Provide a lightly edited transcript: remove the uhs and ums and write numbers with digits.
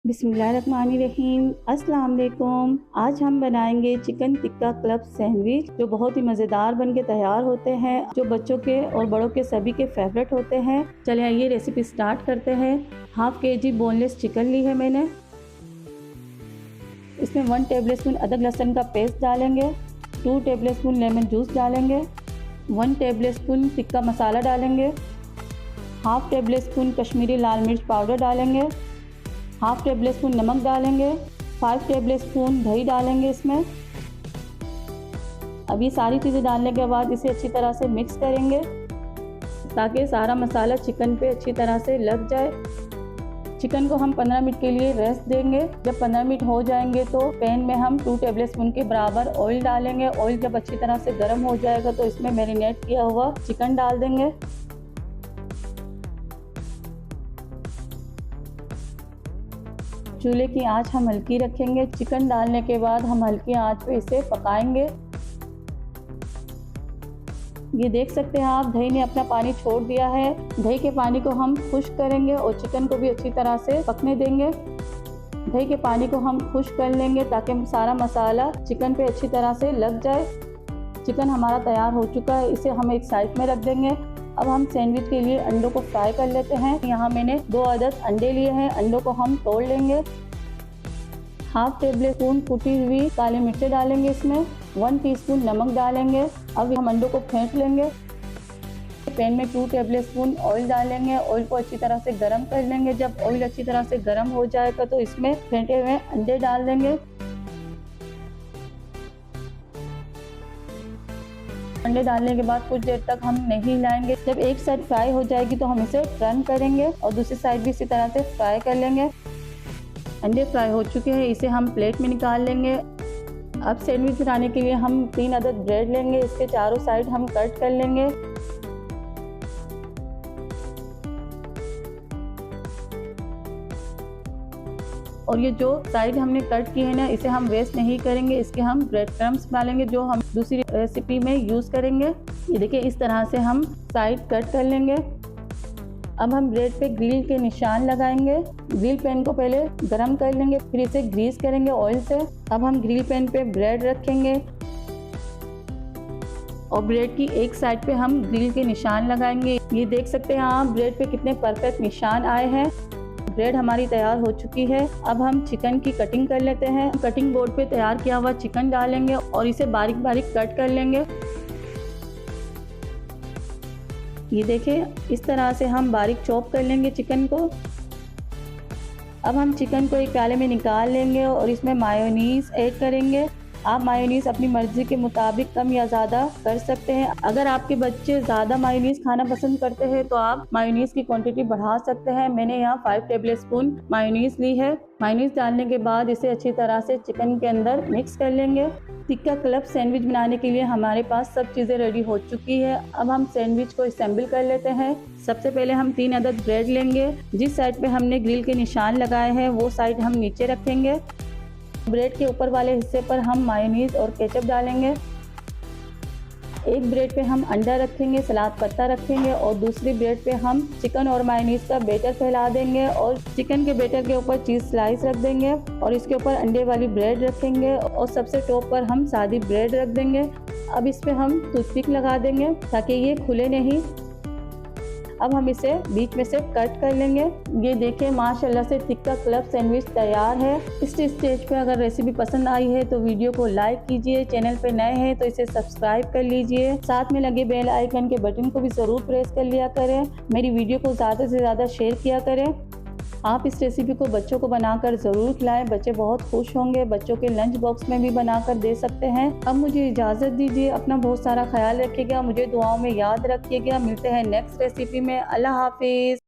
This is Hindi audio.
बिस्मिल्लाहिर्रहमानिर्रहीम। अस्सलाम वालेकुम। आज हम बनाएंगे चिकन टिक्का क्लब सैंडविच, जो बहुत ही मज़ेदार बन के तैयार होते हैं, जो बच्चों के और बड़ों के सभी के फेवरेट होते हैं। चलिए आइए रेसिपी स्टार्ट करते हैं। हाफ केजी बोनलेस चिकन ली है मैंने। इसमें 1 टेबलस्पून अदरक लहसुन का पेस्ट डालेंगे, 2 टेबलस्पून लेमन जूस डालेंगे, 1 टेबलस्पून टिक्का मसाला डालेंगे, हाफ टेबलस्पून कश्मीरी लाल मिर्च पाउडर डालेंगे, हाफ टेबल स्पून नमक डालेंगे, 5 टेबल स्पून दही डालेंगे इसमें। अब ये सारी चीज़ें डालने के बाद इसे अच्छी तरह से मिक्स करेंगे ताकि सारा मसाला चिकन पे अच्छी तरह से लग जाए। चिकन को हम 15 मिनट के लिए रेस्ट देंगे। जब 15 मिनट हो जाएंगे तो पैन में हम 2 टेबल स्पून के बराबर ऑयल डालेंगे। ऑयल जब अच्छी तरह से गर्म हो जाएगा तो इसमें मैरिनेट किया हुआ चिकन डाल देंगे। चूल्हे की आंच हम हल्की रखेंगे। चिकन डालने के बाद हम हल्की आंच पे इसे पकाएंगे। ये देख सकते हैं आप, दही ने अपना पानी छोड़ दिया है। दही के पानी को हम खुश्क करेंगे और चिकन को भी अच्छी तरह से पकने देंगे। दही के पानी को हम खुश्क कर लेंगे ताकि सारा मसाला चिकन पे अच्छी तरह से लग जाए। चिकन हमारा तैयार हो चुका है, इसे हम एक साइड में रख देंगे। अब हम सैंडविच के लिए अंडों को फ्राई कर लेते हैं। यहाँ मैंने 2 अदद अंडे लिए हैं। अंडों को हम तोड़ लेंगे। हाफ टेबल स्पून कुटी हुई काली मिर्चें डालेंगे इसमें, 1 टीस्पून नमक डालेंगे। अब हम अंडों को फेंट लेंगे। पैन में 2 टेबल स्पून ऑयल डालेंगे। ऑयल को अच्छी तरह से गर्म कर लेंगे। जब ऑयल अच्छी तरह से गर्म हो जाएगा तो इसमें फेंटे हुए अंडे डाल देंगे। अंडे डालने के बाद कुछ देर तक हम नहीं हिलाएंगे। जब एक साइड फ्राई हो जाएगी तो हम इसे टर्न करेंगे और दूसरी साइड भी इसी तरह से फ्राई कर लेंगे। अंडे फ्राई हो चुके हैं, इसे हम प्लेट में निकाल लेंगे। अब सैंडविच बनाने के लिए हम 3 अदद ब्रेड लेंगे। इसके चारों साइड हम कट कर लेंगे। और ये जो साइड हमने कट की है ना, इसे हम वेस्ट नहीं करेंगे। इसके हम ब्रेड क्रम्स डालेंगे जो हम दूसरी रेसिपी में यूज़ करेंगे। ये देखिए, इस तरह से हम साइड कट कर लेंगे। अब हम ब्रेड पे ग्रिल के निशान लगाएंगे। ग्रिल पैन को पहले गरम कर लेंगे, फिर इसे ग्रीस करेंगे ऑयल से। अब हम ग्रिल पैन पे ब्रेड रखेंगे और ब्रेड की एक साइड पे हम ग्रिल के निशान लगाएंगे। ये देख सकते हैं आप, ब्रेड पे कितने परफेक्ट निशान आए हैं। ब्रेड हमारी तैयार हो चुकी है। अब हम चिकन की कटिंग कर लेते हैं। कटिंग बोर्ड पे तैयार किया हुआ चिकन डालेंगे और इसे बारीक बारीक कट कर लेंगे। ये देखिए, इस तरह से हम बारीक चॉप कर लेंगे चिकन को। अब हम चिकन को एक प्याले में निकाल लेंगे और इसमें मायोनीज ऐड करेंगे। आप मायोनीज अपनी मर्जी के मुताबिक कम या ज़्यादा कर सकते हैं। अगर आपके बच्चे ज़्यादा मायोनीज खाना पसंद करते हैं तो आप मायोनीज की क्वांटिटी बढ़ा सकते हैं। मैंने यहाँ 5 टेबल स्पून मायोनीज ली है। मायोनीज डालने के बाद इसे अच्छी तरह से चिकन के अंदर मिक्स कर लेंगे। टिक्का क्लब सैंडविच बनाने के लिए हमारे पास सब चीज़ें रेडी हो चुकी है। अब हम सैंडविच को असेंबल कर लेते हैं। सबसे पहले हम 3 अदद ब्रेड लेंगे। जिस साइड पे हमने ग्रिल के निशान लगाए हैं वो साइड हम नीचे रखेंगे। ब्रेड के ऊपर वाले हिस्से पर हम मायोनीज और केचप डालेंगे। एक ब्रेड पे हम अंडा रखेंगे, सलाद पत्ता रखेंगे और दूसरी ब्रेड पे हम चिकन और मायोनीज का बैटर फैला देंगे और चिकन के बैटर के ऊपर चीज़ स्लाइस रख देंगे और इसके ऊपर अंडे वाली ब्रेड रखेंगे और सबसे टॉप पर हम सादी ब्रेड रख देंगे। अब इस पे हम टूथपिक लगा देंगे ताकि ये खुले नहीं। अब हम इसे बीच में से कट कर लेंगे। ये देखिए, माशाल्लाह से टिक्का क्लब सैंडविच तैयार है। इस स्टेज पे अगर रेसिपी पसंद आई है तो वीडियो को लाइक कीजिए। चैनल पे नए हैं तो इसे सब्सक्राइब कर लीजिए। साथ में लगे बेल आइकन के बटन को भी ज़रूर प्रेस कर लिया करें। मेरी वीडियो को ज़्यादा से ज़्यादा शेयर किया करें। आप इस रेसिपी को बच्चों को बनाकर ज़रूर खिलाएं। बच्चे बहुत खुश होंगे। बच्चों के लंच बॉक्स में भी बनाकर दे सकते हैं। अब मुझे इजाज़त दीजिए। अपना बहुत सारा ख्याल रखिएगा। मुझे दुआओं में याद रखिएगा। मिलते हैं नेक्स्ट रेसिपी में। अल्लाह हाफिज़।